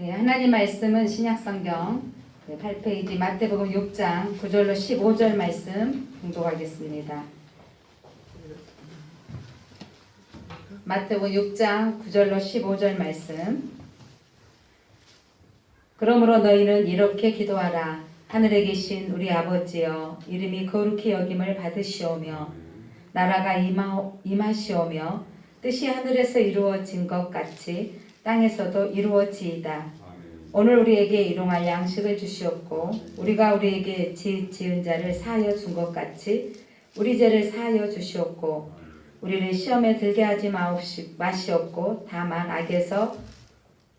네, 하나님 말씀은 신약성경 8페이지 마태복음 6장 9절로 15절 말씀 공독하겠습니다. 마태복음 6장 9절로 15절 말씀. 그러므로 너희는 이렇게 기도하라. 하늘에 계신 우리 아버지여, 이름이 거룩히 여김을 받으시오며 나라가 임하시오며 뜻이 하늘에서 이루어진 것 같이 땅에서도 이루어지이다. 오늘 우리에게 일용할 양식을 주시옵고 우리가 우리에게 지은 자를 사하여 준 것 같이 우리 죄를 사하여 주시옵고 우리를 시험에 들게 하지 마시옵고 다만 악에서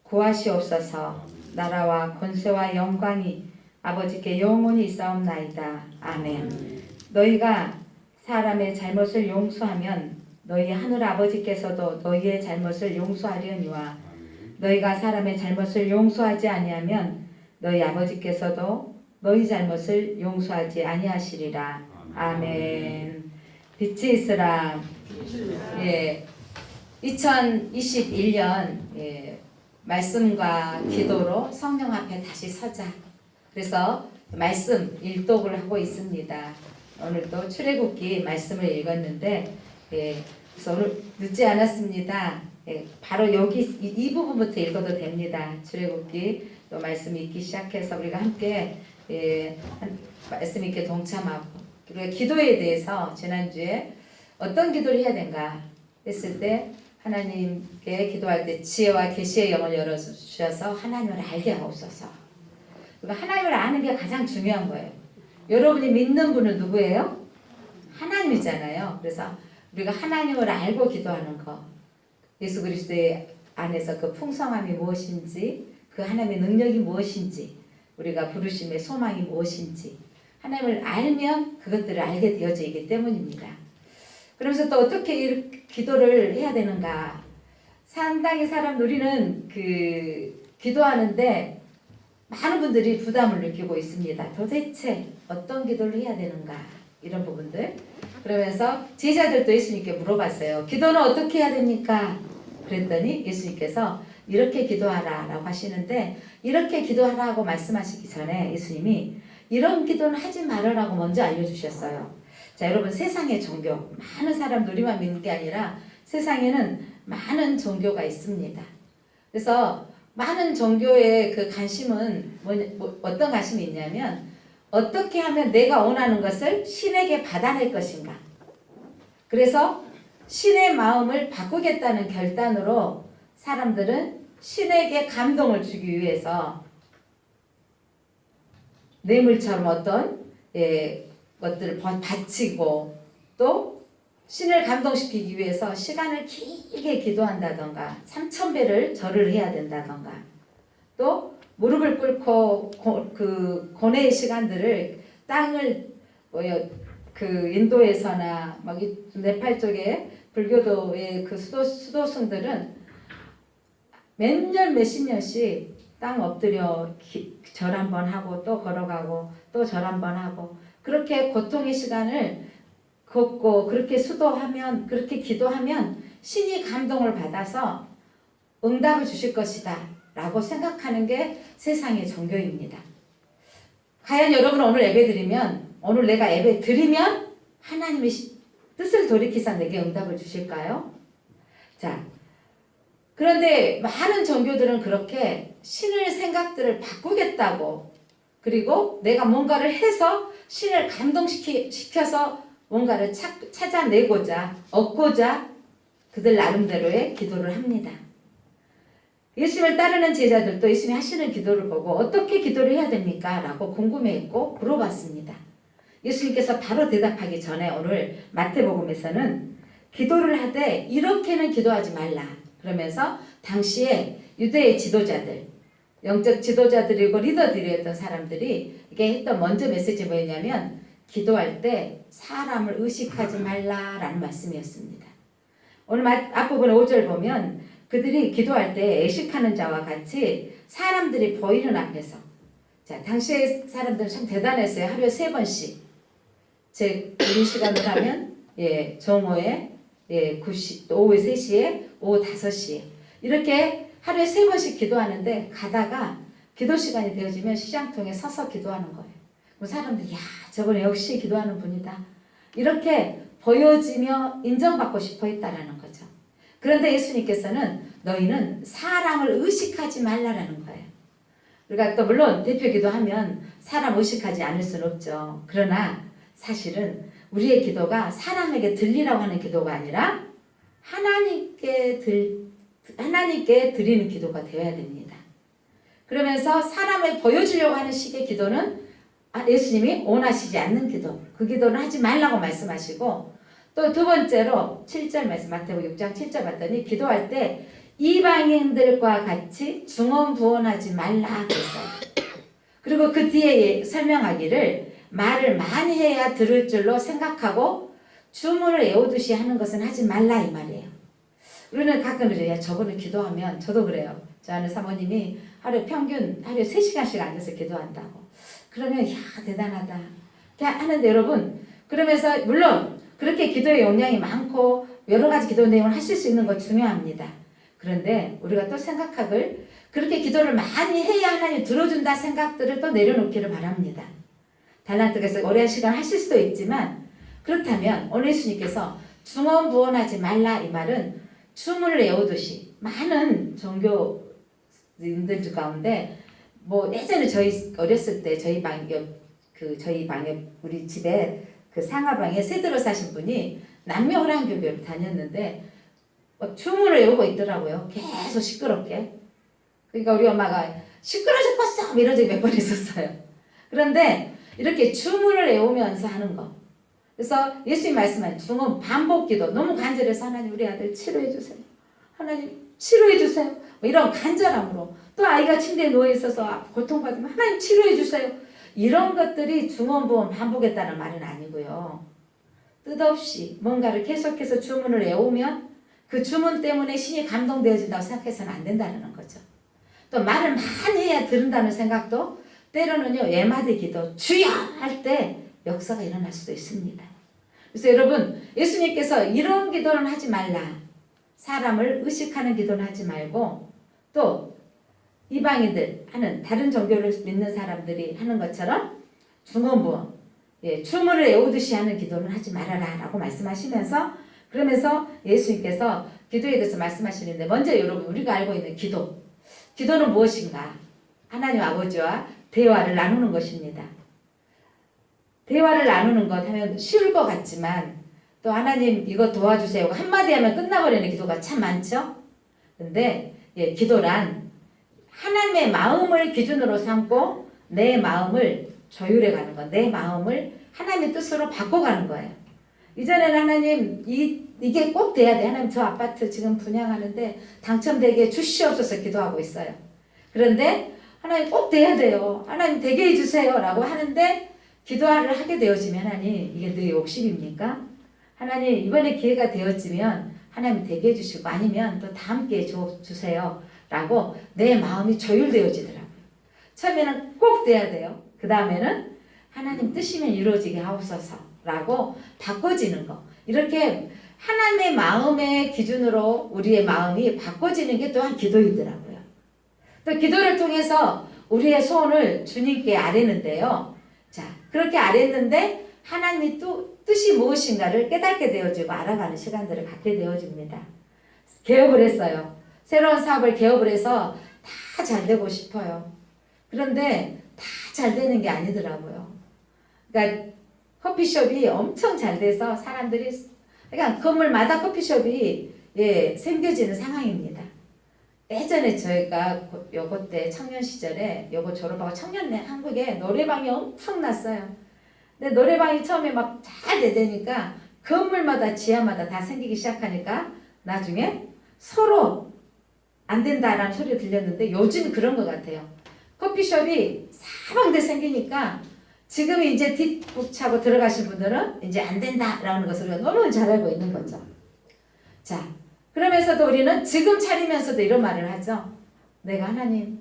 구하시옵소서. 나라와 권세와 영광이 아버지께 영원히 있사옵나이다. 아멘. 너희가 사람의 잘못을 용서하면 너희 하늘 아버지께서도 너희의 잘못을 용서하려니와 너희가 사람의 잘못을 용서하지 아니하면 너희 아버지께서도 너희 잘못을 용서하지 아니하시리라. 아멘. 빛이 있으라. 예, 2021년 말씀과 기도로 성령 앞에 다시 서자. 그래서 말씀 일독을 하고 있습니다. 오늘도 출애굽기 말씀을 읽었는데 그래서 오늘 늦지 않았습니다. 바로 여기 이 부분부터 읽어도 됩니다. 출애굽기 또 말씀 읽기 시작해서 우리가 함께 말씀 읽기 동참하고 그리고 기도에 대해서 지난주에 어떤 기도를 해야 되는가 했을 때 하나님께 기도할 때 지혜와 계시의 영을 열어주셔서 하나님을 알게 하옵소서. 그리고 하나님을 아는 게 가장 중요한 거예요. 여러분이 믿는 분은 누구예요? 하나님이잖아요. 그래서 우리가 하나님을 알고 기도하는 거, 예수 그리스도의 안에서 그 풍성함이 무엇인지, 그 하나님의 능력이 무엇인지, 우리가 부르심의 소망이 무엇인지 하나님을 알면 그것들을 알게 되어지기 때문입니다. 그러면서 또 어떻게 기도를 해야 되는가? 상당히 우리는 기도하는데 많은 분들이 부담을 느끼고 있습니다. 도대체 어떤 기도를 해야 되는가? 이런 부분들. 그러면서 제자들도 예수님께 물어봤어요. 기도는 어떻게 해야 됩니까? 그랬더니 예수님께서 이렇게 기도하라 라고 하시는데, 이렇게 기도하라고 말씀하시기 전에 예수님이 이런 기도는 하지 말으라고 먼저 알려주셨어요. 자, 여러분, 세상의 종교, 많은 사람들 우리만 믿는 게 아니라 세상에는 많은 종교가 있습니다. 그래서 많은 종교의 그 관심은 어떤 관심이 있냐면, 어떻게 하면 내가 원하는 것을 신에게 받아낼 것인가. 그래서 신의 마음을 바꾸겠다는 결단으로 사람들은 신에게 감동을 주기 위해서 뇌물처럼 어떤 것들을 바치고 또 신을 감동시키기 위해서 시간을 길게 기도한다던가 3000배를 절을 해야 된다던가 또 무릎을 꿇고 그 고뇌의 시간들을 땅을 인도에서나 막 네팔 쪽에 불교도의 그 수도승들은 몇 년 몇십 년씩 땅 엎드려 절 한 번 하고 또 걸어가고 또 절 한 번 하고 그렇게 고통의 시간을 걷고 그렇게 수도하면 그렇게 기도하면 신이 감동을 받아서 응답을 주실 것이다 라고 생각하는 게 세상의 종교입니다. 과연 여러분 오늘 예배 드리면 오늘 내가 예배 드리면 하나님의 뜻을 돌이키사 내게 응답을 주실까요? 자, 그런데 많은 종교들은 그렇게 신의 생각들을 바꾸겠다고 그리고 내가 뭔가를 해서 신을 감동시켜서 뭔가를 찾아내고자 얻고자 그들 나름대로의 기도를 합니다. 예수님을 따르는 제자들도 예수님이 하시는 기도를 보고 어떻게 기도를 해야 됩니까? 라고 궁금해했고 물어봤습니다. 예수님께서 바로 대답하기 전에 오늘 마태복음에서는 기도를 하되 이렇게는 기도하지 말라. 그러면서 당시에 유대의 지도자들, 영적 지도자들이고 리더들이었던 사람들이 이게 했던 먼저 메시지 뭐였냐면 기도할 때 사람을 의식하지 말라라는 말씀이었습니다. 오늘 앞부분 5절 보면 그들이 기도할 때 애식하는 자와 같이 사람들이 보이는 앞에서 자, 당시의 사람들은 참 대단했어요. 하루에 3번씩 우리 시간으로 하면 정오에 9시, 오후 3시에 오후 5시에 이렇게 하루에 3번씩 기도하는데 가다가 기도 시간이 되어지면 시장통에 서서 기도하는 거예요. 그럼 사람들이 야 저번에 역시 기도하는 분이다. 이렇게 보여지며 인정받고 싶어 했다라는 거죠. 그런데 예수님께서는 너희는 사람을 의식하지 말라라는 거예요. 우리가 또 물론 대표 기도하면 사람 의식하지 않을 수는 없죠. 그러나 사실은 우리의 기도가 사람에게 들리라고 하는 기도가 아니라 하나님께 드리는 기도가 되어야 됩니다. 그러면서 사람을 보여주려고 하는 식의 기도는 예수님이 원하시지 않는 기도, 그 기도는 하지 말라고 말씀하시고, 또 두 번째로 7절 말씀, 마태복음 6장 7절 봤더니 기도할 때 이방인들과 같이 중언부언하지 말라 그랬어요. 그리고 그 뒤에 설명하기를 말을 많이 해야 들을 줄로 생각하고 주문을 외우듯이 하는 것은 하지 말라 이 말이에요. 우리는 가끔 그래요. 저번에 기도하면 저도 그래요. 저 아는 사모님이 평균 하루에 3시간씩 앉아서 기도한다고. 그러면 야 대단하다 하는데 여러분, 그러면서 물론 그렇게 기도의 용량이 많고 여러 가지 기도 내용을 하실 수 있는 거 중요합니다. 그런데 우리가 또 생각하길 그렇게 기도를 많이 해야 하나님 들어준다 생각들을 또 내려놓기를 바랍니다. 달란트에서 오랜 시간 하실 수도 있지만, 그렇다면 오늘 예수님께서 중언부언하지 말라 이 말은 주문을 외우듯이 많은 종교인들 가운데 뭐 예전에 저희 어렸을 때 저희 방에 우리 집에 그 상하방에 새 들어 사신 분이 남녀호랑교회를 다녔는데 주문을 외우고 있더라고요. 계속 시끄럽게. 그러니까 우리 엄마가 시끄러 죽겠어 이런 적이 몇 번 있었어요. 그런데 이렇게 주문을 외우면서 하는 거. 그래서 예수님 말씀한 중언 반복 기도, 너무 간절해서 하나님 우리 아들 치료해 주세요. 하나님 치료해 주세요. 뭐 이런 간절함으로, 또 아이가 침대에 누워 있어서 고통받으면 하나님 치료해 주세요. 이런 것들이 중언부언 반복했다는 말은 아니고요. 뜻없이 뭔가를 계속해서 주문을 외우면 그 주문 때문에 신이 감동되어진다고 생각해서는 안 된다는 거죠. 또 말을 많이 해야 들은다는 생각도 때로는요 예마디 기도 주여 할 때 역사가 일어날 수도 있습니다. 그래서 여러분, 예수님께서 이런 기도는 하지 말라, 사람을 의식하는 기도는 하지 말고, 또 이방인들 하는 다른 종교를 믿는 사람들이 하는 것처럼 중언부언, 주문을 외우듯이 하는 기도는 하지 말아라 라고 말씀하시면서, 그러면서 예수님께서 기도에 대해서 말씀하시는데, 먼저 여러분 우리가 알고 있는 기도는 무엇인가? 하나님 아버지와 대화를 나누는 것입니다. 대화를 나누는 것 하면 쉬울 것 같지만, 또 하나님 이거 도와주세요 한마디 하면 끝나버리는 기도가 참 많죠. 근데 기도란 하나님의 마음을 기준으로 삼고 내 마음을 조율해 가는 것, 내 마음을 하나님의 뜻으로 바꿔가는 거예요. 이전에는 하나님 이게 꼭 돼야 돼. 하나님 저 아파트 지금 분양하는데 당첨되게 주시옵소서 기도하고 있어요. 그런데 하나님 꼭 돼야 돼요. 하나님 되게 해주세요 라고 하는데, 기도를 하게 되어지면 하나님 이게 내 욕심입니까? 하나님 이번에 기회가 되어지면 하나님 되게 해주시고, 아니면 또 다음 기회에 주세요 라고 내 마음이 조율되어지더라고요. 처음에는 꼭 돼야 돼요. 그 다음에는 하나님 뜻이면 이루어지게 하옵소서 라고 바꿔지는 거. 이렇게 하나님의 마음의 기준으로 우리의 마음이 바꿔지는 게 또한 기도이더라고요. 또 기도를 통해서 우리의 소원을 주님께 아뢰는데요. 자, 그렇게 아뢰는데 하나님의 뜻이 무엇인가를 깨닫게 되어지고 알아가는 시간들을 갖게 되어집니다. 개업을 했어요. 새로운 사업을 개업을 해서 다 잘 되고 싶어요. 그런데 다 잘 되는 게 아니더라고요. 그러니까 커피숍이 엄청 잘 돼서 사람들이, 그러니까 건물마다 커피숍이 생겨지는 상황입니다. 예전에 저희가 요거 때 청년 시절에 요거 졸업하고 청년 한국에 노래방이 엄청났어요. 근데 노래방이 처음에 막 잘 되니까 건물마다 지하마다 다 생기기 시작하니까 나중에 서로 안 된다라는 소리가 들렸는데, 요즘 그런 것 같아요. 커피숍이 사방대 생기니까 지금 이제 뒷북차고 들어가신 분들은 이제 안 된다라는 것을 우리가 너무 잘 알고 있는 거죠. 자, 그러면서도 우리는 지금 차리면서도 이런 말을 하죠. 내가 하나님,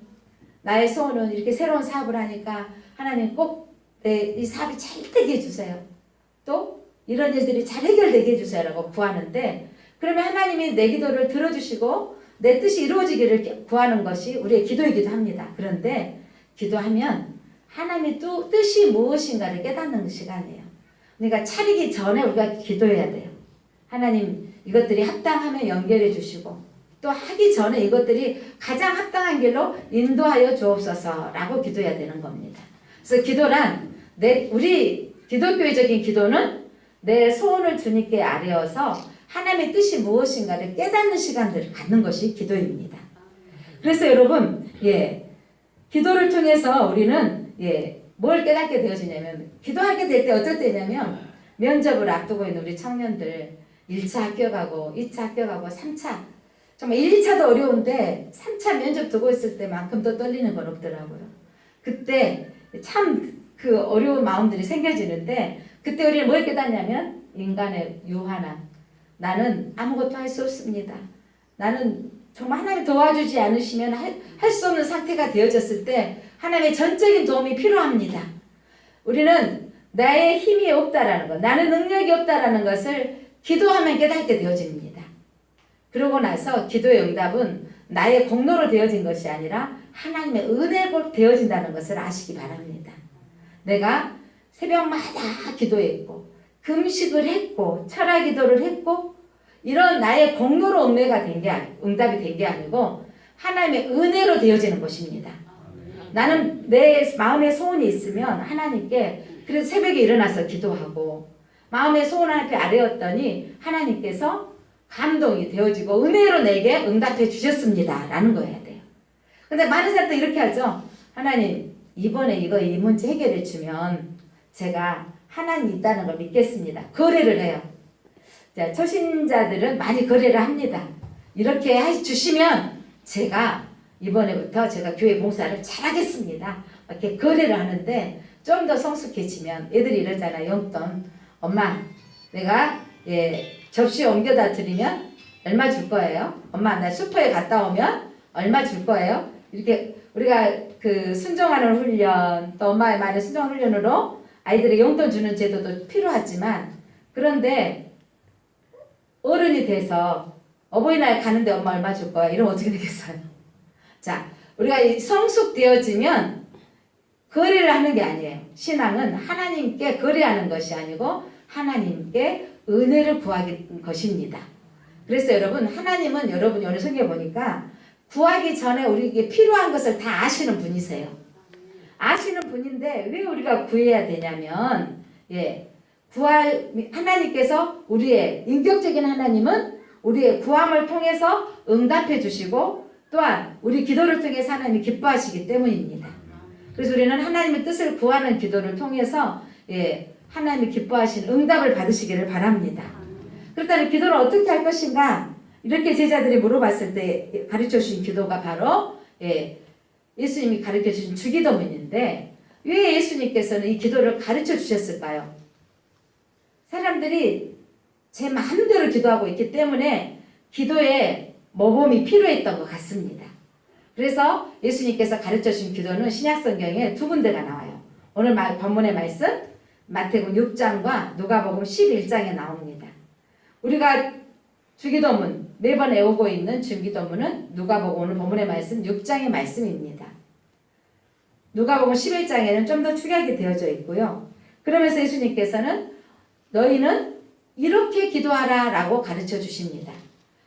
나의 소원은 이렇게 새로운 사업을 하니까 하나님 꼭 이 사업이 잘 되게 해주세요. 또 이런 일들이 잘 해결되게 해주세요 라고 구하는데, 그러면 하나님이 내 기도를 들어주시고 내 뜻이 이루어지기를 구하는 것이 우리의 기도이기도 합니다. 그런데 기도하면 하나님의 뜻이 무엇인가를 깨닫는 시간이에요. 그러니까 차리기 전에 우리가 기도해야 돼요. 하나님 이것들이 합당하면 연결해 주시고 또 하기 전에 이것들이 가장 합당한 길로 인도하여 주옵소서라고 기도해야 되는 겁니다. 그래서 기도란 우리 기독교적인 기도는 내 소원을 주님께 아뢰어서 하나님의 뜻이 무엇인가를 깨닫는 시간들을 갖는 것이 기도입니다. 그래서 여러분, 기도를 통해서 우리는 뭘 깨닫게 되어지냐면 기도하게 될 때 어쩔 때냐면 면접을 앞두고 있는 우리 청년들 1차 합격하고 2차 합격하고 3차 정말 1, 2차도 어려운데 3차 면접 두고 있을 때만큼 더 떨리는 건 없더라고요. 그때 참 그 어려운 마음들이 생겨지는데 그때 우리는 뭘 깨닫냐면 인간의 유한함. 나는 아무것도 할 수 없습니다. 나는 정말 하나님 도와주지 않으시면 할 수 없는 상태가 되어졌을 때 하나님의 전적인 도움이 필요합니다. 우리는 나의 힘이 없다라는 것, 나는 능력이 없다라는 것을 기도하면 깨닫게 되어집니다. 그러고 나서 기도의 응답은 나의 공로로 되어진 것이 아니라 하나님의 은혜로 되어진다는 것을 아시기 바랍니다. 내가 새벽마다 기도했고 금식을 했고 철학 기도를 했고 이런 나의 공로로 응답이 된 게 아니고 하나님의 은혜로 되어지는 것입니다. 나는 내 마음에 소원이 있으면 하나님께 그래서 새벽에 일어나서 기도하고 마음의 소원 앞에 아뢰었더니 하나님께서 감동이 되어지고 은혜로 내게 응답해 주셨습니다 라는 거여야 돼요. 근데 많은 사람도 이렇게 하죠. 하나님 이번에 이 문제 해결해 주면 제가 하나님 있다는 걸 믿겠습니다. 거래를 해요. 자, 초신자들은 많이 거래를 합니다. 이렇게 해주시면 제가 이번에부터 제가 교회 봉사를 잘하겠습니다. 이렇게 거래를 하는데 좀 더 성숙해지면 애들이 이러잖아요. 용돈. 엄마 내가 접시 옮겨다 드리면 얼마 줄 거예요? 엄마 나 슈퍼에 갔다 오면 얼마 줄 거예요? 이렇게 우리가 그 순종하는 훈련 또 엄마의 말에 순종하는 훈련으로 아이들에게 용돈 주는 제도도 필요하지만 그런데 어른이 돼서 어버이날 가는데 엄마 얼마 줄 거야? 이러면 어떻게 되겠어요? 자, 우리가 성숙되어지면 거래를 하는 게 아니에요. 신앙은 하나님께 거래하는 것이 아니고 하나님께 은혜를 구하는 것입니다. 그래서 여러분 하나님은 여러분이 오늘 성경에 보니까 구하기 전에 우리에게 필요한 것을 다 아시는 분이세요. 아시는 분인데 왜 우리가 구해야 되냐면 하나님께서 우리의 인격적인 하나님은 우리의 구함을 통해서 응답해 주시고 또한 우리 기도를 통해서 하나님이 기뻐하시기 때문입니다. 그래서 우리는 하나님의 뜻을 구하는 기도를 통해서 하나님이 기뻐하시는 응답을 받으시기를 바랍니다. 그렇다면 기도를 어떻게 할 것인가? 이렇게 제자들이 물어봤을 때 가르쳐 주신 기도가 바로 예수님이 가르쳐 주신 주기도문인데 왜 예수님께서는 이 기도를 가르쳐 주셨을까요? 사람들이 제 마음대로 기도하고 있기 때문에 기도에 모범이 필요했던 것 같습니다. 그래서 예수님께서 가르쳐 주신 기도는 신약성경에 두 군데가 나와요. 오늘 본문의 말씀 마태복음 6장과 누가복음 11장에 나옵니다. 우리가 주기도문 매번 외우고 있는 주기도문은 누가복음 오늘 본문의 말씀 6장의 말씀입니다. 누가복음 11장에는 좀 더 축약이 되어져 있고요. 그러면서 예수님께서는 너희는 이렇게 기도하라 라고 가르쳐 주십니다.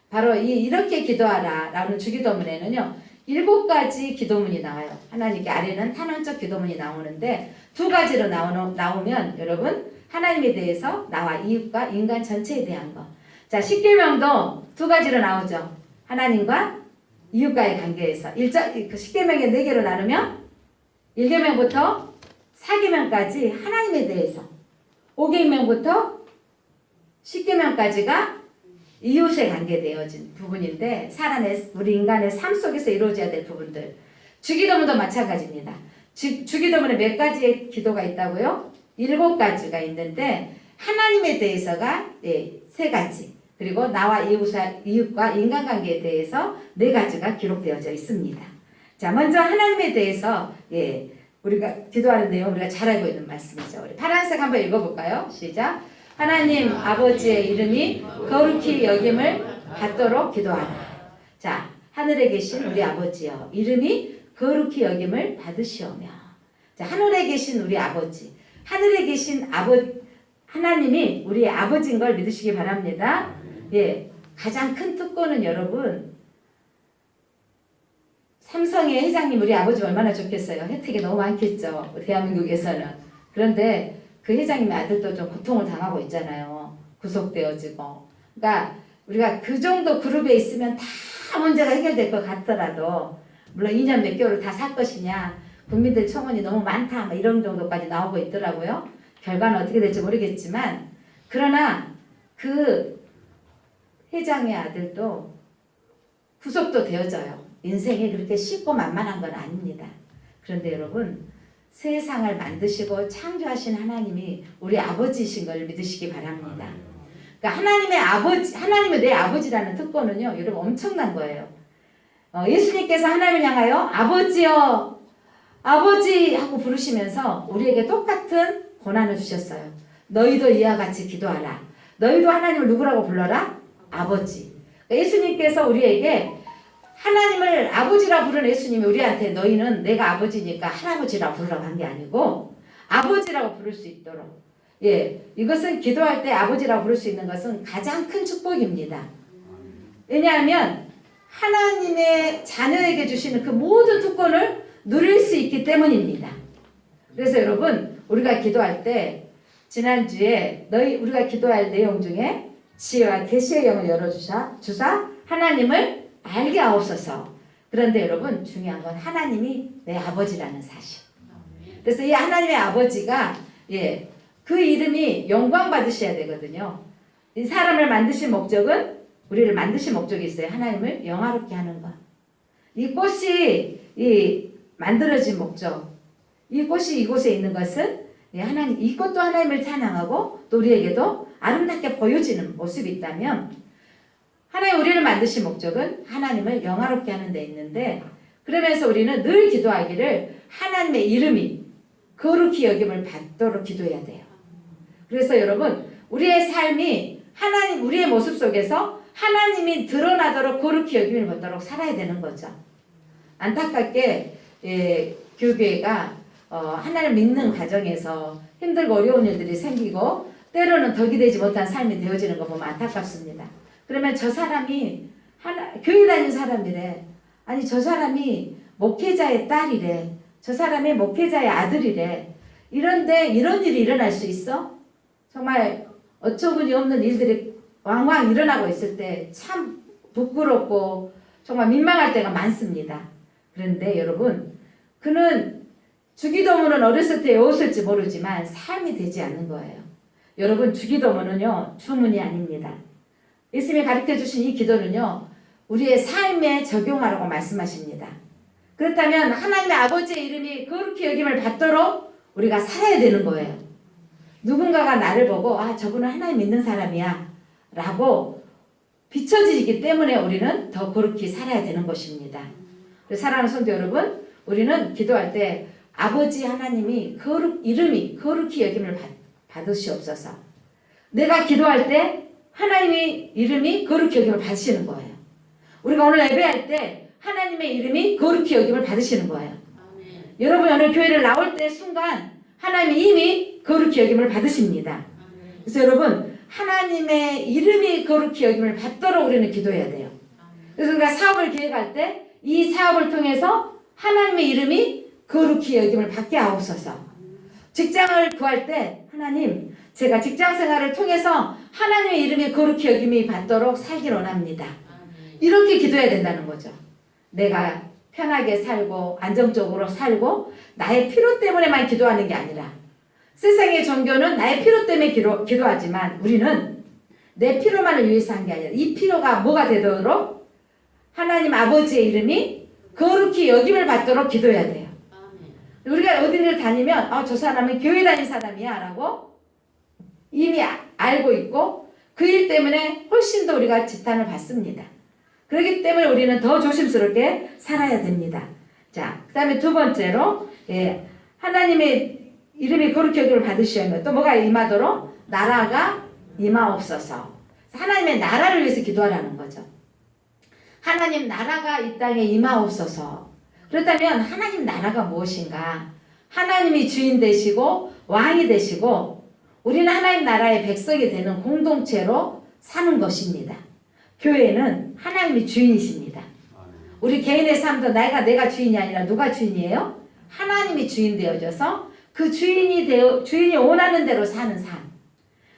바로 이렇게 기도하라 라는 주기도문에는요 7가지 기도문이 나와요. 하나님께 아뢰는 탄원적 기도문이 나오는데 2가지로 나오면 여러분 하나님에 대해서 나와 이웃과 인간 전체에 대한 거. 자, 십계명도 2가지로 나오죠. 하나님과 이웃과의 관계에서 그 십계명의 4개로 나누면 1계명부터 4계명까지 하나님에 대해서 5계명부터 10계명까지가 이웃에 관계되어진 부분인데 우리 인간의 삶 속에서 이루어져야 될 부분들. 주기도문도 마찬가지입니다. 주기도문에 몇 가지의 기도가 있다고요? 7가지가 있는데 하나님에 대해서가 3가지 그리고 나와 이웃과 인간관계에 대해서 4가지가 기록되어져 있습니다. 자, 먼저 하나님에 대해서 우리가 기도하는 내용 우리가 잘 알고 있는 말씀이죠. 우리 파란색 한번 읽어볼까요? 시작. 하나님 아버지의 이름이 거룩히 여김을 받도록 기도하라. 자, 하늘에 계신 우리 아버지여 이름이 거룩히 여김을 받으시오며. 자, 하늘에 계신 우리 아버지, 하늘에 계신 하나님이 우리 아버지인 걸 믿으시기 바랍니다. 예, 가장 큰 특권은 여러분, 삼성의 회장님 우리 아버지 얼마나 좋겠어요. 혜택이 너무 많겠죠, 대한민국에서는. 그런데 그 회장님의 아들도 좀 고통을 당하고 있잖아요. 구속되어지고. 그러니까 우리가 그 정도 그룹에 있으면 다 문제가 해결될 것 같더라도, 물론 2년 몇 개월을 다 살 것이냐, 국민들 청원이 너무 많다, 뭐 이런 정도까지 나오고 있더라고요. 결과는 어떻게 될지 모르겠지만, 그러나 그 회장의 아들도 구속도 되어져요. 인생이 그렇게 쉽고 만만한 건 아닙니다. 그런데 여러분, 세상을 만드시고 창조하신 하나님이 우리 아버지이신 걸 믿으시기 바랍니다. 그러니까 하나님의 내 아버지라는 특권은요, 여러분 엄청난 거예요. 예수님께서 하나님을 향하여 아버지여, 아버지 하고 부르시면서 우리에게 똑같은 권한을 주셨어요. 너희도 이와 같이 기도하라. 너희도 하나님을 누구라고 불러라? 아버지. 그러니까 예수님께서 우리에게 하나님을 아버지라 부르는 예수님이 우리한테 너희는 내가 아버지니까 할아버지라 부르라고 한 게 아니고 아버지라고 부를 수 있도록. 예, 이것은 기도할 때 아버지라고 부를 수 있는 것은 가장 큰 축복입니다. 왜냐하면 하나님의 자녀에게 주시는 그 모든 특권을 누릴 수 있기 때문입니다. 그래서 여러분, 우리가 기도할 때 지난주에 우리가 기도할 내용 중에 지혜와 계시의 영을 열어주사 하나님을 알게 하옵소서. 그런데 여러분, 중요한 건 하나님이 내 아버지라는 사실. 그래서 이 하나님의 아버지가 그 이름이 영광 받으셔야 되거든요. 이 사람을 만드신 목적은, 우리를 만드신 목적이 있어요. 하나님을 영화롭게 하는 것. 이 꽃이 만들어진 목적, 이 꽃이 이곳에 있는 것은 하나님, 이 꽃도 하나님을 찬양하고 또 우리에게도 아름답게 보여지는 모습이 있다면, 하나님 우리를 만드신 목적은 하나님을 영화롭게 하는 데 있는데, 그러면서 우리는 늘 기도하기를 하나님의 이름이 거룩히 여김을 받도록 기도해야 돼요. 그래서 여러분, 우리의 삶이 우리의 모습 속에서 하나님이 드러나도록 거룩히 여김을 받도록 살아야 되는 거죠. 안타깝게 교회가 하나님을 믿는 과정에서 힘들고 어려운 일들이 생기고 때로는 덕이 되지 못한 삶이 되어지는 거 보면 안타깝습니다. 그러면 저 사람이 교회 다니는 사람이래. 아니, 저 사람이 목회자의 딸이래. 저 사람이 목회자의 아들이래. 이런데 이런 일이 일어날 수 있어? 정말 어처구니 없는 일들이 왕왕 일어나고 있을 때 참 부끄럽고 정말 민망할 때가 많습니다. 그런데 여러분, 그는 주기도문은 어렸을 때 외웠을지 모르지만 삶이 되지 않는 거예요. 여러분, 주기도문은요, 주문이 아닙니다. 예수님이 가르쳐 주신 이 기도는요, 우리의 삶에 적용하라고 말씀하십니다. 그렇다면 하나님의 아버지의 이름이 거룩히 여김을 받도록 우리가 살아야 되는 거예요. 누군가가 나를 보고 저분은 하나님 믿는 사람이야 라고 비춰지기 때문에 우리는 더 거룩히 살아야 되는 것입니다. 사랑하는 성도 여러분, 우리는 기도할 때 아버지 하나님이 이름이 거룩히 여김을 받으시옵소서. 내가 기도할 때 하나님의 이름이 거룩히 여김을 받으시는 거예요. 우리가 오늘 예배할 때 하나님의 이름이 거룩히 여김을 받으시는 거예요. 아멘. 여러분, 오늘 교회를 나올 때 순간 하나님의 이름이 거룩히 여김을 받으십니다. 아멘. 그래서 여러분, 하나님의 이름이 거룩히 여김을 받도록 우리는 기도해야 돼요. 아멘. 그래서 우리가 사업을 계획할 때 이 사업을 통해서 하나님의 이름이 거룩히 여김을 받게 하옵소서. 직장을 구할 때 하나님, 제가 직장 생활을 통해서 하나님의 이름이 거룩히 여김이 받도록 살길 원합니다. 이렇게 기도해야 된다는 거죠. 내가 편하게 살고 안정적으로 살고 나의 필요 때문에만 기도하는 게 아니라, 세상의 종교는 나의 필요 때문에 기도하지만 우리는 내 필요만을 위해서 한 게 아니라 이 필요가 뭐가 되도록 하나님 아버지의 이름이 거룩히 여김을 받도록 기도해야 돼요. 우리가 어디를 다니면 저 사람은 교회 다닌 사람이야 라고 이미 알고 있고 그 일 때문에 훨씬 더 우리가 지탄을 받습니다. 그렇기 때문에 우리는 더 조심스럽게 살아야 됩니다. 자, 그 다음에 두 번째로 하나님의 이름이 거룩히 여김을 받으시면 또 뭐가 임하도록? 나라가 임하옵소서. 하나님의 나라를 위해서 기도하라는 거죠. 하나님 나라가 이 땅에 임하옵소서. 그렇다면 하나님 나라가 무엇인가? 하나님이 주인 되시고 왕이 되시고 우리는 하나님 나라의 백성이 되는 공동체로 사는 것입니다. 교회는 하나님이 주인이십니다. 우리 개인의 삶도 내가 주인이 아니라 누가 주인이에요? 하나님이 주인 되어져서 그 주인이 원하는 대로 사는 삶.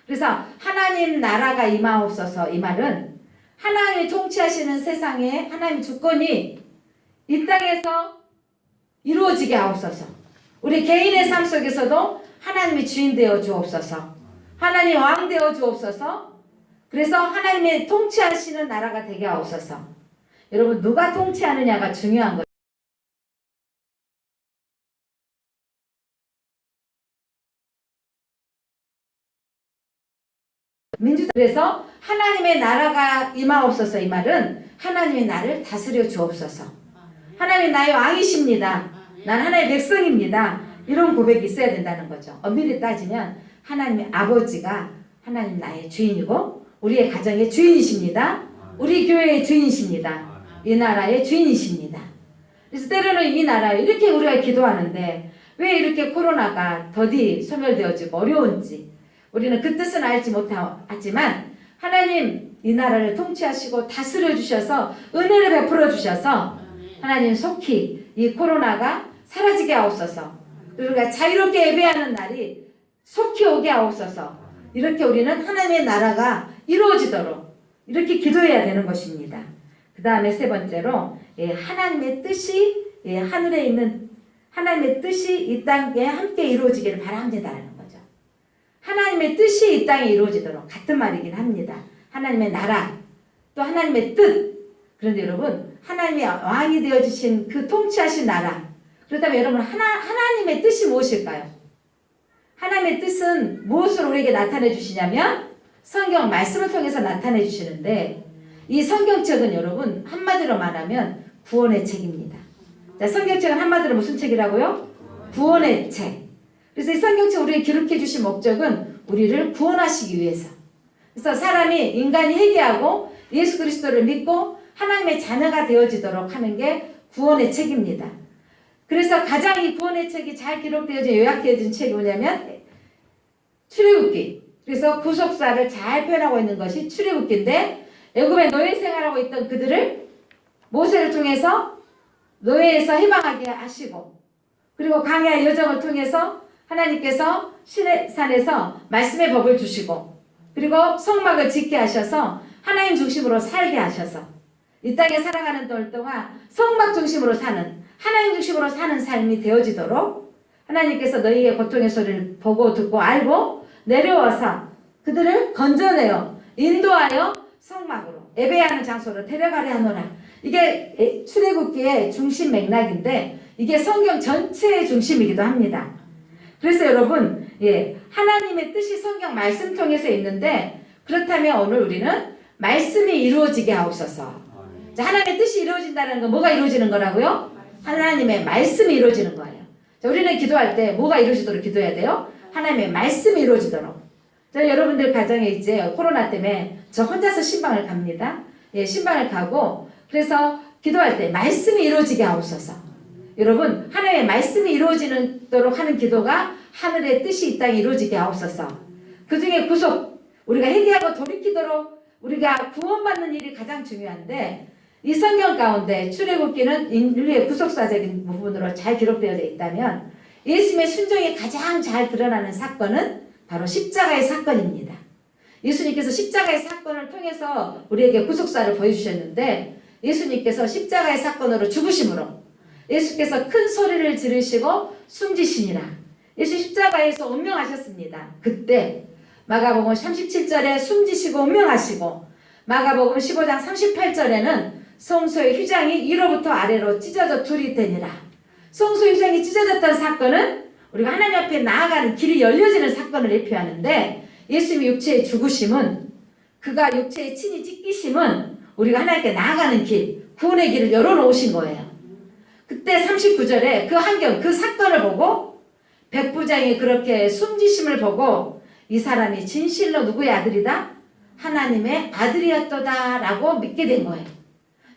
그래서 하나님 나라가 임하옵소서, 이 말은 하나님이 통치하시는 세상에 하나님 주권이 이 땅에서 이루어지게 하옵소서. 우리 개인의 삶 속에서도 하나님이 주인 되어 주옵소서. 하나님 왕 되어 주옵소서. 그래서 하나님의 통치하시는 나라가 되게 하옵소서. 여러분, 누가 통치하느냐가 중요한 거예요. 그래서 하나님의 나라가 임하옵소서, 이 말은 하나님이 나를 다스려 주옵소서. 하나님 나의 왕이십니다. 난 하나님의 백성입니다. 이런 고백이 있어야 된다는 거죠. 엄밀히 따지면 하나님의 아버지가 하나님 나의 주인이고 우리의 가정의 주인이십니다. 우리 교회의 주인이십니다. 이 나라의 주인이십니다. 그래서 때로는 이 나라에 이렇게 우리가 기도하는데 왜 이렇게 코로나가 더디 소멸되어지고 어려운지 우리는 그 뜻은 알지 못하지만 하나님 이 나라를 통치하시고 다스려 주셔서 은혜를 베풀어 주셔서 하나님 속히 이 코로나가 사라지게 하옵소서. 우리가 자유롭게 예배하는 날이 속히 오게 하옵소서. 이렇게 우리는 하나님의 나라가 이루어지도록 이렇게 기도해야 되는 것입니다. 그 다음에 세 번째로 하나님의 뜻이 하늘에 있는 하나님의 뜻이 이 땅에 함께 이루어지기를 바랍니다라는 거죠. 하나님의 뜻이 이 땅에 이루어지도록 같은 말이긴 합니다. 하나님의 나라 또 하나님의 뜻. 그런데 여러분 하나님이 왕이 되어주신 그 통치하신 나라. 그렇다면 여러분 하나님의 뜻이 무엇일까요? 하나님의 뜻은 무엇을 우리에게 나타내 주시냐면 성경 말씀을 통해서 나타내 주시는데 이 성경책은 여러분 한마디로 말하면 구원의 책입니다. 자, 성경책은 한마디로 무슨 책이라고요? 구원의 책. 그래서 이 성경책 우리에게 기록해 주신 목적은 우리를 구원하시기 위해서. 그래서 인간이 회개하고 예수 그리스도를 믿고 하나님의 자녀가 되어지도록 하는 게 구원의 책입니다. 그래서 가장 이 구원의 책이 잘 기록되어진 요약되어진 책이 뭐냐면 출애굽기. 그래서 구속사를 잘 표현하고 있는 것이 출애굽기인데 애굽에 노예 생활하고 있던 그들을 모세를 통해서 노예에서 해방하게 하시고 그리고 광야의 여정을 통해서 하나님께서 시내산에서 말씀의 법을 주시고 그리고 성막을 짓게 하셔서 하나님 중심으로 살게 하셔서 이 땅에 살아가는 돌 동안 성막 중심으로 사는 하나님 중심으로 사는 삶이 되어지도록 하나님께서 너희의 고통의 소리를 보고 듣고 알고 내려와서 그들을 건져내어 인도하여 성막으로 예배하는 장소로 데려가려 하노라. 이게 출애굽기의 중심 맥락인데 이게 성경 전체의 중심이기도 합니다. 그래서 여러분 하나님의 뜻이 성경 말씀 통해서 있는데 그렇다면 오늘 우리는 말씀이 이루어지게 하옵소서. 자, 하나님의 뜻이 이루어진다는 건 뭐가 이루어지는 거라고요? 하나님의 말씀이 이루어지는 거예요. 자, 우리는 기도할 때 뭐가 이루어지도록 기도해야 돼요? 하나님의 말씀이 이루어지도록. 자, 여러분들 가정에 이제 코로나 때문에 저 혼자서 신방을 갑니다. 신방을 가고 그래서 기도할 때 말씀이 이루어지게 하옵소서. 여러분 하나님의 말씀이 이루어지도록 하는 기도가 하늘의 뜻이 이 땅에 이루어지게 하옵소서. 그 중에 구속 우리가 회개하고 돌이키도록 우리가 구원받는 일이 가장 중요한데 이 성경 가운데 출애굽기는 인류의 구속사적인 부분으로 잘 기록되어 있다면 예수님의 순종이 가장 잘 드러나는 사건은 바로 십자가의 사건입니다. 예수님께서 십자가의 사건을 통해서 우리에게 구속사를 보여주셨는데 예수님께서 십자가의 사건으로 죽으심으로 예수께서 큰 소리를 지르시고 숨지시니라. 예수 십자가에서 운명하셨습니다. 그때 마가복음 37절에 숨지시고 운명하시고 마가복음 15장 38절에는 성소의 휘장이 위로부터 아래로 찢어져 둘이 되니라. 성소의 휘장이 찢어졌던 사건은 우리가 하나님 앞에 나아가는 길이 열려지는 사건을 예표하는데 예수님의 육체의 죽으심은 그가 육체의 친히 찢기심은 우리가 하나님께 나아가는 길, 구원의 길을 열어놓으신 거예요. 그때 39절에 그 환경, 그 사건을 보고 백부장이 그렇게 숨지심을 보고 이 사람이 진실로 누구의 아들이다? 하나님의 아들이었도다 라고 믿게 된 거예요.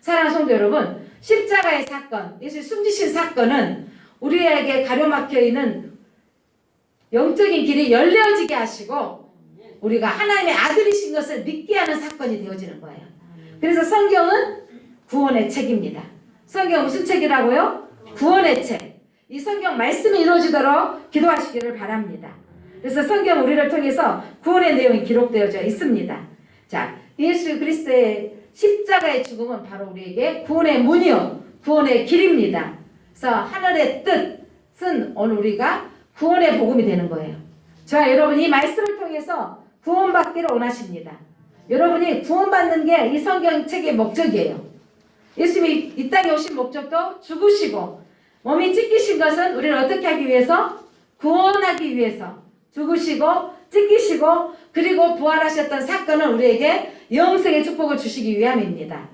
사랑하는 성도 여러분, 십자가의 사건, 예수 숨지신 사건은 우리에게 가로막혀 있는 영적인 길이 열려지게 하시고 우리가 하나님의 아들이신 것을 믿게 하는 사건이 되어지는 거예요. 그래서 성경은 구원의 책입니다. 성경 무슨 책이라고요? 구원의 책. 이 성경 말씀이 이루어지도록 기도하시기를 바랍니다. 그래서 성경 우리를 통해서 구원의 내용이 기록되어져 있습니다. 자, 예수 그리스도의 십자가의 죽음은 바로 우리에게 구원의 문이요, 구원의 길입니다. 그래서 하늘의 뜻은 오늘 우리가 구원의 복음이 되는 거예요. 저와 여러분 이 말씀을 통해서 구원받기를 원하십니다. 여러분이 구원받는 게 이 성경책의 목적이에요. 예수님이 이 땅에 오신 목적도 죽으시고 몸이 찢기신 것은 우리를 어떻게 하기 위해서? 구원하기 위해서 죽으시고 찢기시고 그리고 부활하셨던 사건은 우리에게 영생의 축복을 주시기 위함입니다.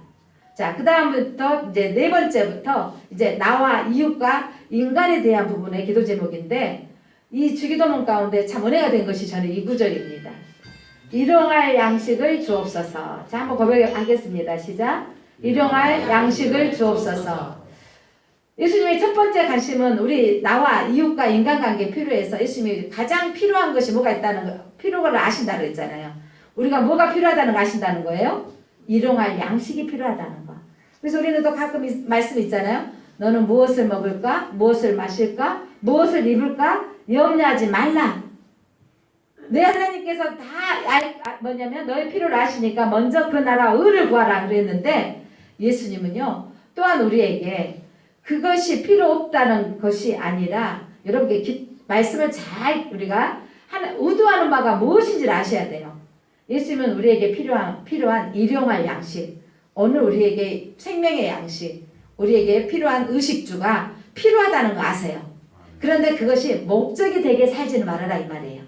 자, 그 다음부터 이제 네 번째부터 이제 나와 이웃과 인간에 대한 부분의 기도 제목인데 이 주기도문 가운데 참 은혜가 된 것이 저는 이 구절입니다. 일용할 양식을 주옵소서. 자, 한번 고백하겠습니다. 시작. 일용할 양식을 주옵소서. 예수님의 첫 번째 관심은 우리 나와 이웃과 인간관계 필요해서 예수님이 가장 필요한 것이 뭐가 있다는 거, 필요를 아신다고 했잖아요. 우리가 뭐가 필요하다는 걸 아신다는 거예요? 일용할 양식이 필요하다는 거. 그래서 우리는 또 가끔 말씀 있잖아요. 너는 무엇을 먹을까? 무엇을 마실까? 무엇을 입을까? 염려하지 말라. 내 하나님께서 다 뭐냐면 너의 필요를 아시니까 먼저 그 나라와 의를 구하라 그랬는데 예수님은요 또한 우리에게 그것이 필요 없다는 것이 아니라 여러분께 말씀을 잘 우리가 의도하는 바가 무엇인지를 아셔야 돼요. 예수님은 우리에게 필요한 일용할 양식, 오늘 우리에게 생명의 양식, 우리에게 필요한 의식주가 필요하다는 거 아세요. 그런데 그것이 목적이 되게 살지는 말아라 이 말이에요.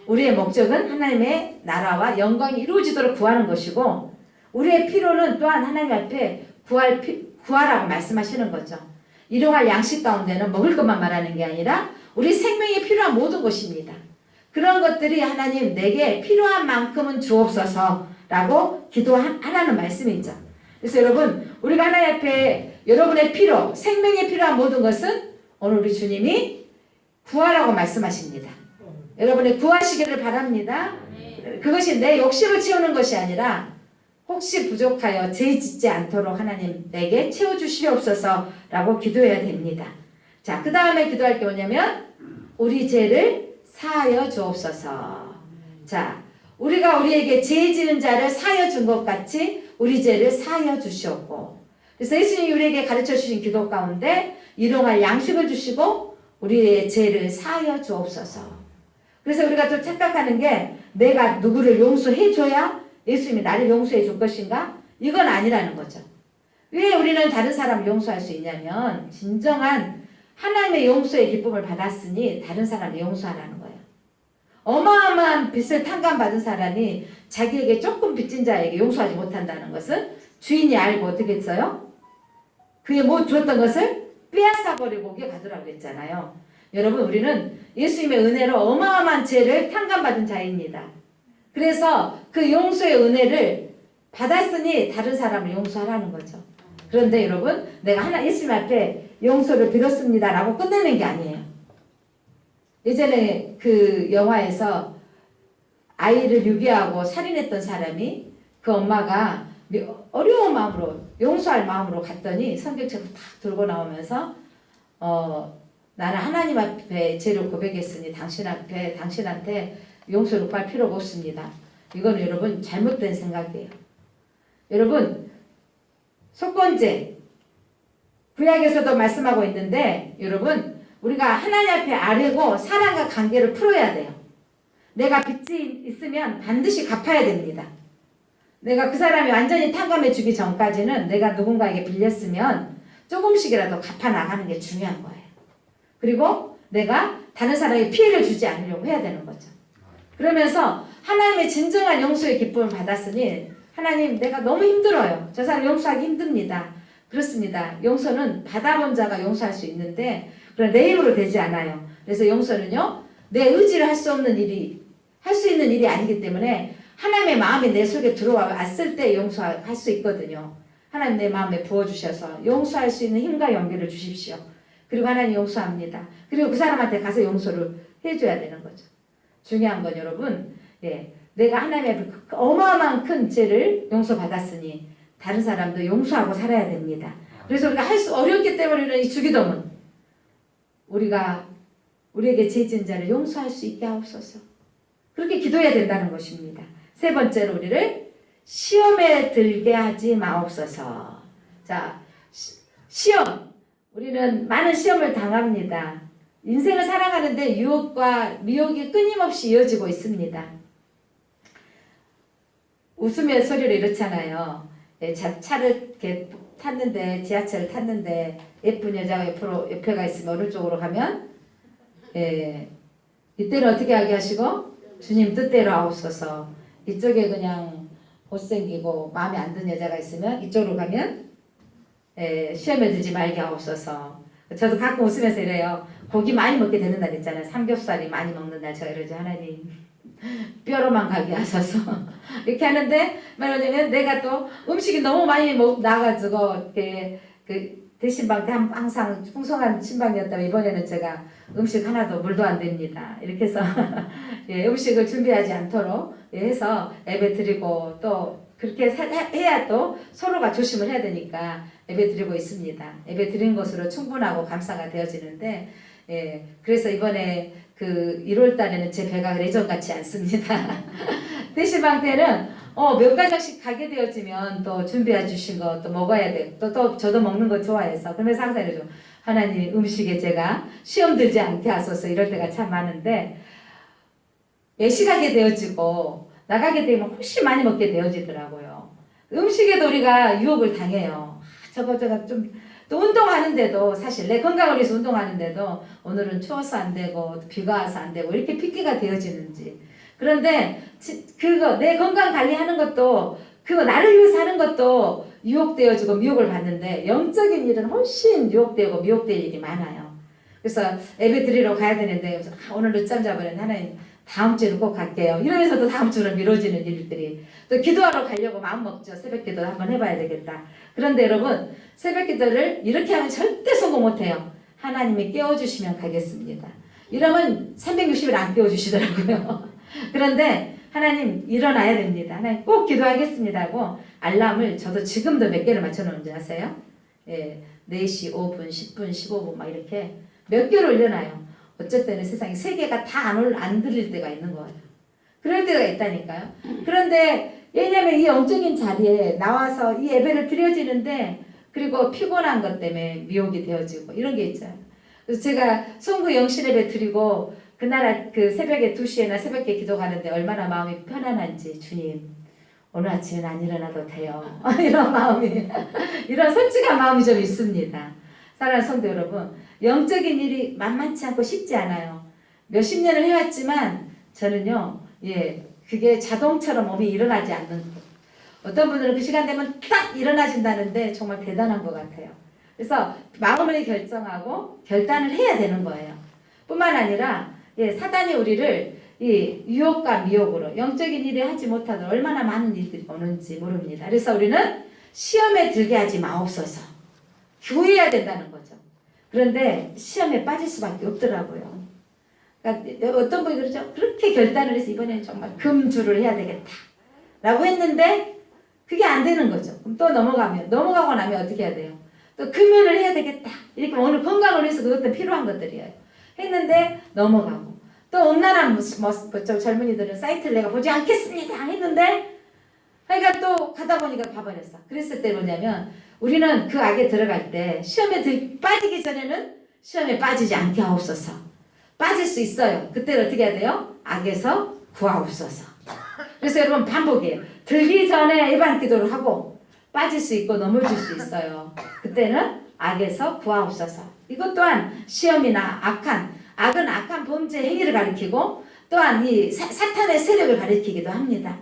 우리의 목적은 하나님의 나라와 영광이 이루어지도록 구하는 것이고 우리의 필요는 또한 하나님 앞에 구하라고 말씀하시는 거죠. 일용할 양식 가운데는 먹을 것만 말하는 게 아니라 우리 생명에 필요한 모든 것입니다. 그런 것들이 하나님 내게 필요한 만큼은 주옵소서라고 기도하라는 말씀이죠. 그래서 여러분 우리가 하나님 앞에 여러분의 필요, 생명에 필요한 모든 것은 오늘 우리 주님이 구하라고 말씀하십니다. 여러분이 구하시기를 바랍니다. 그것이 내 욕심을 채우는 것이 아니라 혹시 부족하여 죄 짓지 않도록 하나님 내게 채워주시옵소서라고 기도해야 됩니다. 자, 그 다음에 기도할 게 뭐냐면 우리 죄를 사하여 주옵소서. 자, 우리가 우리에게 죄 지은 자를 사하여 준 것 같이 우리 죄를 사하여 주시옵고 그래서 예수님이 우리에게 가르쳐 주신 기도 가운데 일용할 양식을 주시고 우리의 죄를 사하여 주옵소서. 그래서 우리가 또 착각하는 게 내가 누구를 용서해줘야 예수님이 나를 용서해 줄 것인가? 이건 아니라는 거죠. 왜 우리는 다른 사람을 용서할 수 있냐면 진정한 하나님의 용서의 기쁨을 받았으니 다른 사람을 용서하라는 거예요. 어마어마한 빚을 탕감받은 사람이 자기에게 조금 빚진 자에게 용서하지 못한다는 것은 주인이 알고 어떻게 했어요? 그에 못 줬던 것을 빼앗아버리고 오게 가더라고 했잖아요. 여러분 우리는 예수님의 은혜로 어마어마한 죄를 탕감받은 자입니다. 그래서 그 용서의 은혜를 받았으니 다른 사람을 용서하라는 거죠. 그런데 여러분 내가 예수님 앞에 용서를 빌었습니다 라고 끝내는 게 아니에요. 예전에 그 영화에서 아이를 유괴하고 살인했던 사람이 그 엄마가 어려운 마음으로 용서할 마음으로 갔더니 성경책을 탁 들고 나오면서 나는 하나님 앞에 죄를 고백했으니 당신한테 용서를 구할 필요가 없습니다. 이건 여러분 잘못된 생각이에요. 여러분 속건죄 구약에서도 말씀하고 있는데 여러분 우리가 하나님 앞에 아뢰고 사랑과 관계를 풀어야 돼요. 내가 빚이 있으면 반드시 갚아야 됩니다. 내가 그 사람이 완전히 탕감해 주기 전까지는 내가 누군가에게 빌렸으면 조금씩이라도 갚아 나가는 게 중요한 거예요. 그리고 내가 다른 사람에게 피해를 주지 않으려고 해야 되는 거죠. 그러면서 하나님의 진정한 용서의 기쁨을 받았으니 하나님 내가 너무 힘들어요. 저 사람 용서하기 힘듭니다. 그렇습니다. 용서는 받아본 자가 용서할 수 있는데 그런 내 힘으로 되지 않아요. 그래서 용서는요 내 의지를 할 수 있는 일이 아니기 때문에 하나님의 마음이 내 속에 들어왔을 때 용서할 수 있거든요. 하나님 내 마음에 부어주셔서 용서할 수 있는 힘과 용기를 주십시오. 그리고 하나님 용서합니다. 그리고 그 사람한테 가서 용서를 해줘야 되는 거죠. 중요한 건 여러분, 내가 하나님 앞에 어마어마한 큰 죄를 용서받았으니 다른 사람도 용서하고 살아야 됩니다. 그래서 우리가 할 수 어렵기 때문에 이 주기도문, 우리에게 죄 지은 자를 용서할 수 있게 하옵소서. 그렇게 기도해야 된다는 것입니다. 세 번째로 우리를 시험에 들게 하지 마옵소서. 자, 시험. 우리는 많은 시험을 당합니다. 인생을 살아가는데 유혹과 미혹이 끊임없이 이어지고 있습니다. 웃으며 소리로 이렇잖아요. 차를 이렇게 탔는데, 지하철을 탔는데 예쁜 여자가 옆에가 있으면 오른쪽으로 가면 이때는 어떻게 하게 하시고 주님 뜻대로 하옵소서. 이쪽에 그냥 못생기고 마음에 안 드는 여자가 있으면 이쪽으로 가면 시험에 들지 말게 하옵소서. 저도 가끔 웃으면서 이래요. 고기 많이 먹게 되는 날 있잖아요. 삼겹살이 많이 먹는 날 제가 이러죠. 하나님 뼈로만 가게 하소서. 이렇게 하는데 말하자면 내가 또 음식이 너무 많이 나가지고 이렇게 대신방 때 항상 풍성한 신방이었다면 이번에는 제가 음식 하나도 물도 안 됩니다. 이렇게 해서 음식을 준비하지 않도록 해서 예배 드리고 또 그렇게 해야 또 서로가 조심을 해야 되니까 예배 드리고 있습니다. 예배 드린 것으로 충분하고 감사가 되어지는데 그래서 이번에 그 1월 달에는 제 배가 예전 같지 않습니다. 대신방 때는 몇 가정씩 가게 되어지면 또 준비해 주신 거 또 먹어야 돼. 또 저도 먹는 거 좋아해서 그러면서 항상 이러죠. 하나님 음식에 제가 시험 들지 않게 하소서. 이럴 때가 참 많은데 외식하게 되어지고 나가게 되면 훨씬 많이 먹게 되어지더라고요. 음식에도 우리가 유혹을 당해요. 저거 좀 또 운동하는데도 사실 내 건강을 위해서 운동하는데도 오늘은 추워서 안 되고 비가 와서 안 되고 이렇게 핑계가 되어지는지. 그런데 그거 내 건강 관리하는 것도 그거 나를 위해서 하는 것도 유혹되어지고 미혹을 받는데 영적인 일은 훨씬 유혹되고 미혹될 일이 많아요. 그래서 예배 드리러 가야 되는데 오늘 늦잠 자버린 하나님 다음 주에는 꼭 갈게요. 이러면서도 다음 주는 미뤄지는 일들이 또 기도하러 가려고 마음먹죠. 새벽 기도 한번 해봐야 되겠다. 그런데 여러분 새벽 기도를 이렇게 하면 절대 성공 못해요. 하나님이 깨워주시면 가겠습니다. 이러면 360일 안 깨워주시더라고요. 그런데 하나님 일어나야 됩니다. 하나님 꼭 기도하겠습니다 하고 알람을 저도 지금도 몇 개를 맞춰놓은지 아세요? 4시, 5분, 10분, 15분 막 이렇게 몇 개를 올려놔요. 어쨌든 세상에 3개가 다 안 들릴 때가 있는 거예요. 그럴 때가 있다니까요. 그런데 왜냐면 이 영적인 자리에 나와서 이 예배를 드려지는데 그리고 피곤한 것 때문에 미혹이 되어지고 이런 게 있잖아요. 그래서 제가 송구 영신 예배 드리고 그날 그 새벽에 2시에나 새벽에 기도 가는데 얼마나 마음이 편안한지 주님 오늘 아침엔 안 일어나도 돼요. 이런 마음이 이런 솔직한 마음이 좀 있습니다. 사랑하는 성도 여러분 영적인 일이 만만치 않고 쉽지 않아요. 몇십 년을 해왔지만 저는요 그게 자동처럼 몸이 일어나지 않는 것. 어떤 분들은 그 시간 되면 딱 일어나신다는데 정말 대단한 것 같아요. 그래서 마음을 결정하고 결단을 해야 되는 거예요. 뿐만 아니라 사단이 우리를 이 유혹과 미혹으로 영적인 일을 하지 못하도록 얼마나 많은 일들이 오는지 모릅니다. 그래서 우리는 시험에 들게 하지 마옵소서. 구해야 된다는 거죠. 그런데 시험에 빠질 수밖에 없더라고요. 그러니까 어떤 분이 그러죠. 그렇게 결단을 해서 이번에는 정말 금주를 해야 되겠다 라고 했는데 그게 안 되는 거죠. 그럼 또 넘어가고 나면 어떻게 해야 돼요? 또 금연을 해야 되겠다. 이렇게 오늘 건강을 위해서 그것도 필요한 것들이에요. 했는데 넘어가고 또 온난한 젊은이들은 사이트를 내가 보지 않겠습니다 했는데 그러니까 또 가다 보니까 가버렸어. 그랬을 때 뭐냐면 우리는 그 악에 들어갈 때 시험에 빠지기 전에는 시험에 빠지지 않게 하옵소서. 빠질 수 있어요. 그때 어떻게 해야 돼요? 악에서 구하옵소서. 그래서 여러분 반복이에요. 들기 전에 예방 기도를 하고 빠질 수 있고 넘어질 수 있어요. 그때는 악에서 구하옵소서. 이것 또한 시험이나 악은 악한 범죄 행위를 가리키고 또한 이 사탄의 세력을 가리키기도 합니다.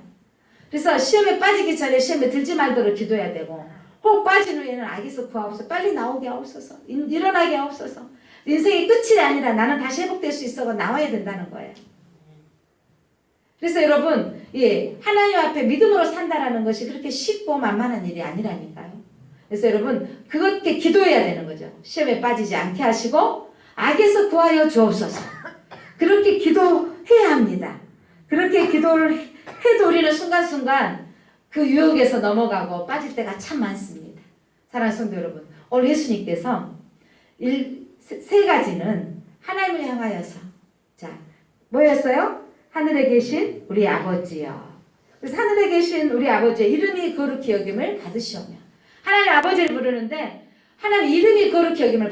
그래서 시험에 빠지기 전에 시험에 들지 말도록 기도해야 되고 혹 빠진 후에는 악에서 구하옵소서. 빨리 나오게 하옵소서. 일어나게 하옵소서. 인생의 끝이 아니라 나는 다시 회복될 수 있어가 나와야 된다는 거예요. 그래서 여러분 하나님 앞에 믿음으로 산다라는 것이 그렇게 쉽고 만만한 일이 아니라니까요. 그래서 여러분 그렇게 기도해야 되는 거죠. 시험에 빠지지 않게 하시고 악에서 구하여 주옵소서. 그렇게 기도해야 합니다. 그렇게 기도를 해도 우리는 순간순간 그 유혹에서 넘어가고 빠질 때가 참 많습니다. 사랑하는 성도 여러분, 오늘 예수님께서 세 가지는 하나님을 향하여서, 자, 뭐였어요? 하늘에 계신 우리 아버지요. 그래서 하늘에 계신 우리 아버지의 이름이 거룩히 여김을 받으시오며, 하나님 아버지를 부르는데 하나님 이름이 거룩히 여김을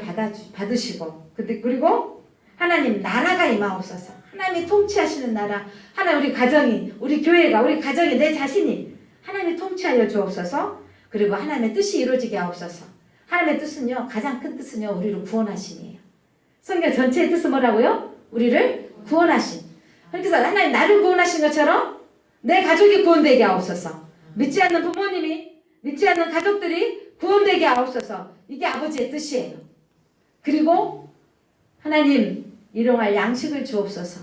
받으시고, 그리고 하나님 나라가 임하옵소서. 하나님이 통치하시는 나라, 하나님 우리 가정이, 우리 교회가, 우리 가정이, 내 자신이 하나님이 통치하여 주옵소서. 그리고 하나님의 뜻이 이루어지게 하옵소서. 하나님의 뜻은요, 가장 큰 뜻은요, 우리를 구원하심이에요. 성경 전체의 뜻은 뭐라고요? 우리를 구원하심. 그래서 하나님 나를 구원하신 것처럼 내 가족이 구원되게 하옵소서. 믿지 않는 부모님이, 믿지 않는 가족들이 구원되게 하옵소서. 이게 아버지의 뜻이에요. 그리고 하나님 일용할 양식을 주옵소서.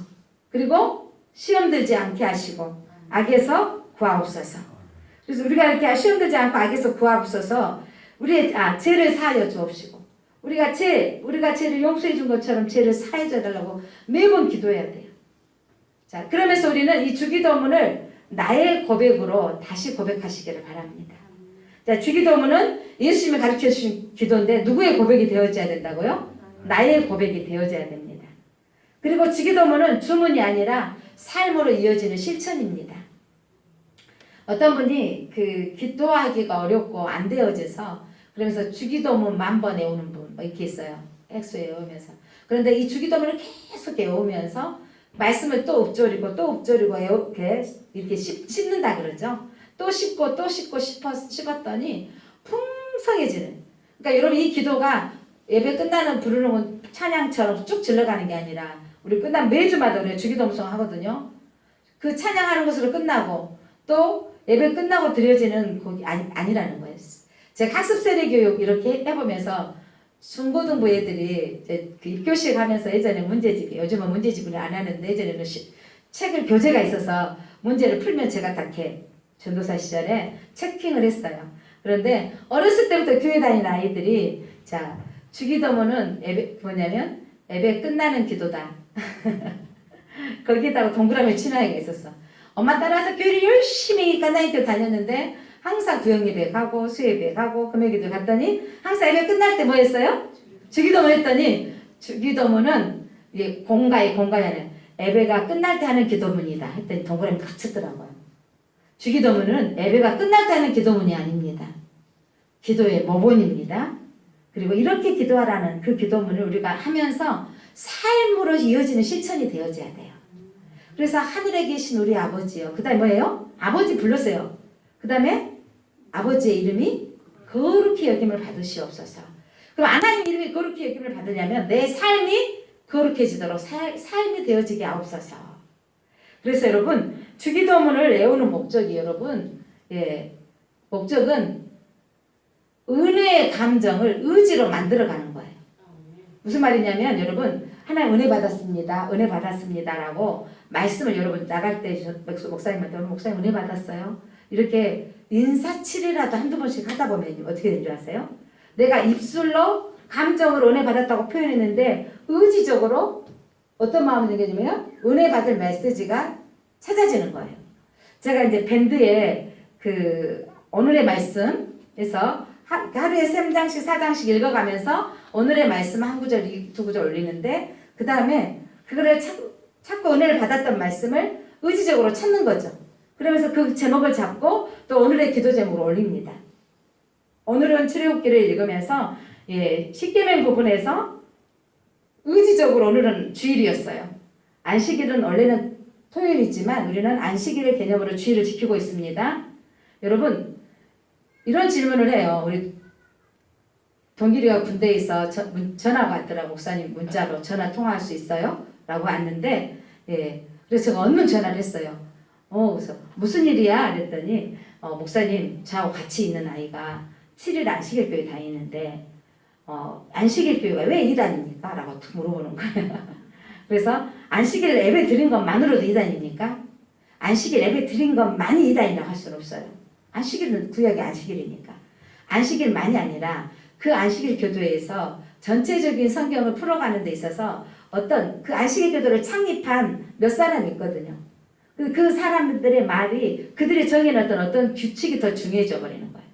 그리고 시험 들지 않게 하시고 악에서 구하옵소서. 그래서 우리가 이렇게 시험 들지 않고 악에서 구하옵소서. 우리의 죄를 사하여 주옵시고, 우리가 죄를 용서해 준 것처럼 죄를 사해 줘 달라고 매번 기도해야 돼요. 자, 그러면서 우리는 이 주기도문을 나의 고백으로 다시 고백하시기를 바랍니다. 자, 주기도문은 예수님이 가르쳐 주신 기도인데 누구의 고백이 되어져야 된다고요? 나의 고백이 되어져야 됩니다. 그리고 주기도문은 주문이 아니라 삶으로 이어지는 실천입니다. 어떤 분이 그 기도하기가 어렵고 안 되어져서 그러면서 주기도문 10,000번 외우는 분 이렇게 있어요. 엑소에 외우면서. 그런데 이 주기도문을 계속 외우면서 말씀을 또 읊조리고 이렇게 씹는다 그러죠. 또 씹고 또 씹었더니 풍성해지는. 그러니까 여러분 이 기도가 예배 끝나는 부르는 건 찬양처럼 쭉 질러가는 게 아니라 우리 끝나면 매주마다 우리가 주기도문송 하거든요. 그 찬양하는 것으로 끝나고 또 예배 끝나고 드려지는 곡이 아니라는 거예요. 제가 학습세례교육 이렇게 해보면서 중고등부 애들이 이제 그 입교식 하면서 예전에 문제집, 요즘은 문제집을 안 하는데 예전에는 책을 교재가 있어서 문제를 풀면 제가 다 이렇게 전도사 시절에 체킹을 했어요. 그런데 어렸을 때부터 교회 다니는 아이들이 자 주기도문은 예배 끝나는 기도다. 거기에다가 동그라미 친 아이가 있었어. 엄마 따라서 교회를 열심히 깐나이교 다녔는데 항상 구역예배 가고 수예배 가고 금요기도 갔더니 항상 예배 끝날 때 뭐 했어요? 주기도문 했더니 주기도문은 이게 공가이 아니라 예배가 끝날 때 하는 기도문이다 했더니 동그라미 탁 쳤더라고요. 주기도문은 예배가 끝날 때 하는 기도문이 아닙니다. 기도의 모본입니다. 그리고 이렇게 기도하라는 그 기도문을 우리가 하면서 삶으로 이어지는 실천이 되어져야 돼요. 그래서 하늘에 계신 우리 아버지요. 그 다음에 뭐예요? 아버지 불렀어요. 그 다음에 아버지의 이름이 거룩히 여김을 받으시옵소서. 그럼 하나님 이름이 거룩히 여김을 받으려면 내 삶이 거룩해지도록 삶이 되어지게 하옵소서. 그래서 여러분 주기도문을 외우는 목적이 여러분 목적은 은혜의 감정을 의지로 만들어가는 거예요. 무슨 말이냐면 여러분 하나님 은혜 받았습니다 라고 말씀을 여러분 나갈 때 목사님한테 목사님 은혜 받았어요. 이렇게 인사치레라도 한두 번씩 하다 보면 어떻게 된 줄 아세요? 내가 입술로 감정으로 은혜 받았다고 표현했는데 의지적으로 어떤 마음이 생겨지면 은혜 받을 메시지가 찾아지는 거예요. 제가 이제 밴드에 그 오늘의 말씀에서 하루에 3장씩 4장씩 읽어가면서 오늘의 말씀 한 구절 두 구절 올리는데 그 다음에 그거를 찾고 은혜를 받았던 말씀을 의지적으로 찾는 거죠. 그러면서 그 제목을 잡고 또 오늘의 기도 제목을 올립니다. 오늘은 출애굽기를 읽으면서 십계명 부분에서 의지적으로 오늘은 주일이었어요. 안식일은 원래는 토요일이지만 우리는 안식일의 개념으로 주일을 지키고 있습니다. 여러분 이런 질문을 해요. 우리 동길이가 군대에 있어 전화가 왔더라. 목사님 문자로 전화 통화할 수 있어요? 라고 왔는데 그래서 제가 얼른 전화를 했어요. 그래서 무슨 일이야? 그랬더니 목사님 저하고 같이 있는 아이가 7일 안식일 교회 다니는데 안식일 교회가 왜 이단입니까? 라고 물어보는 거예요. 그래서 안식일 예배 드린 것만으로도 이단입니까? 안식일 예배 드린 것만이 이단이라고 할 수는 없어요. 안식일은 구약의 안식일이니까. 안식일만이 아니라 그 안식일 교도에서 전체적인 성경을 풀어가는 데 있어서 어떤 그 안식일 교도를 창립한 몇 사람이 있거든요. 그 사람들의 말이 그들이 정해놨던 어떤 규칙이 더 중요해져 버리는 거예요.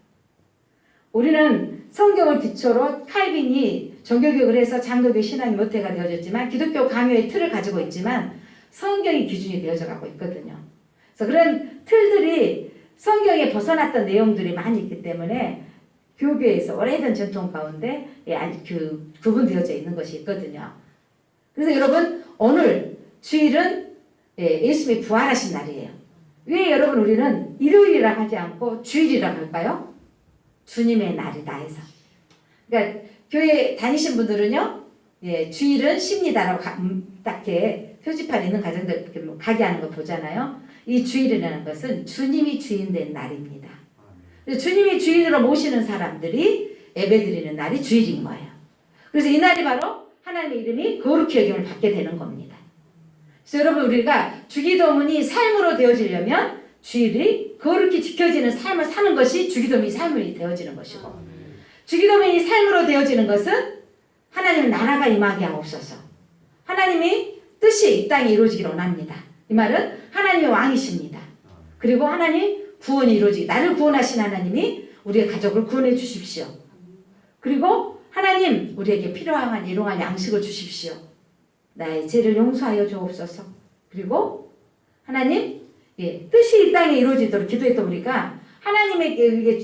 우리는 성경을 기초로 칼빈이 종교교육을 해서 장로교 신앙이 모태가 되어졌지만 기독교 강요의 틀을 가지고 있지만 성경이 기준이 되어져 가고 있거든요. 그래서 그런 틀들이 성경에 벗어났던 내용들이 많이 있기 때문에 교계에서 오래된 전통 가운데 구분되어져 있는 것이 있거든요. 그래서 여러분 오늘 주일은 예수님이 부활하신 날이에요. 왜 여러분 우리는 일요일이라 하지 않고 주일이라 할까요? 주님의 날이다 해서. 그러니까 교회 다니신 분들은요, 주일은 쉽니다라고 딱 이렇게 표지판에 있는 가정들 이렇게 가게 하는 거 보잖아요. 이 주일이라는 것은 주님이 주인 된 날입니다. 주님이 주인으로 모시는 사람들이 예배드리는 날이 주일인 거예요. 그래서 이 날이 바로 하나님의 이름이 거룩히 여김을 받게 되는 겁니다. 그래서 여러분 우리가 주기도문이 삶으로 되어지려면 주일이 거룩히 지켜지는 삶을 사는 것이 주기도문이 삶이 되어지는 것이고, 주기도문이 삶으로 되어지는 것은 하나님의 나라가 임하게 하옵소서. 하나님이 뜻이 이 땅에 이루어지기를 원합니다. 이 말은 하나님의 왕이십니다. 그리고 하나님 구원이 이루어지기, 나를 구원하신 하나님이 우리의 가족을 구원해 주십시오. 그리고 하나님 우리에게 필요한 일용할 양식을 주십시오. 나의 죄를 용서하여 주옵소서. 그리고 하나님 뜻이 이 땅에 이루어지도록 기도했던 우리가 하나님에게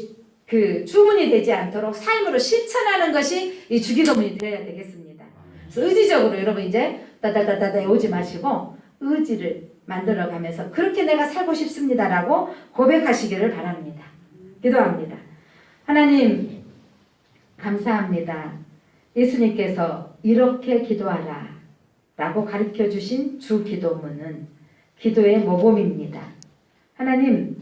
그 주문이 되지 않도록 삶으로 실천하는 것이 이 주기도문이 되어야 되겠습니다. 그래서 의지적으로 여러분 이제 따다다다다 오지 마시고 의지를 만들어가면서 그렇게 내가 살고 싶습니다라고 고백하시기를 바랍니다. 기도합니다. 하나님 감사합니다. 예수님께서 이렇게 기도하라 라고 가르쳐 주신 주기도문은 기도의 모범입니다. 하나님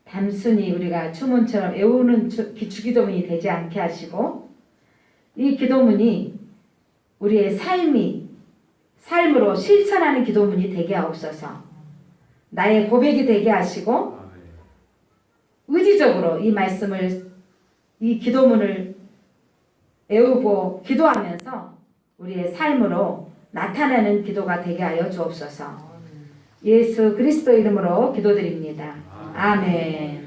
단순히 우리가 주문처럼 외우는 주기도문이 되지 않게 하시고 이 기도문이 우리의 삶으로 실천하는 기도문이 되게 하옵소서. 나의 고백이 되게 하시고 의지적으로 이 기도문을 외우고 기도하면서 우리의 삶으로 나타나는 기도가 되게 하여 주옵소서. 예수 그리스도 이름으로 기도드립니다. 아멘.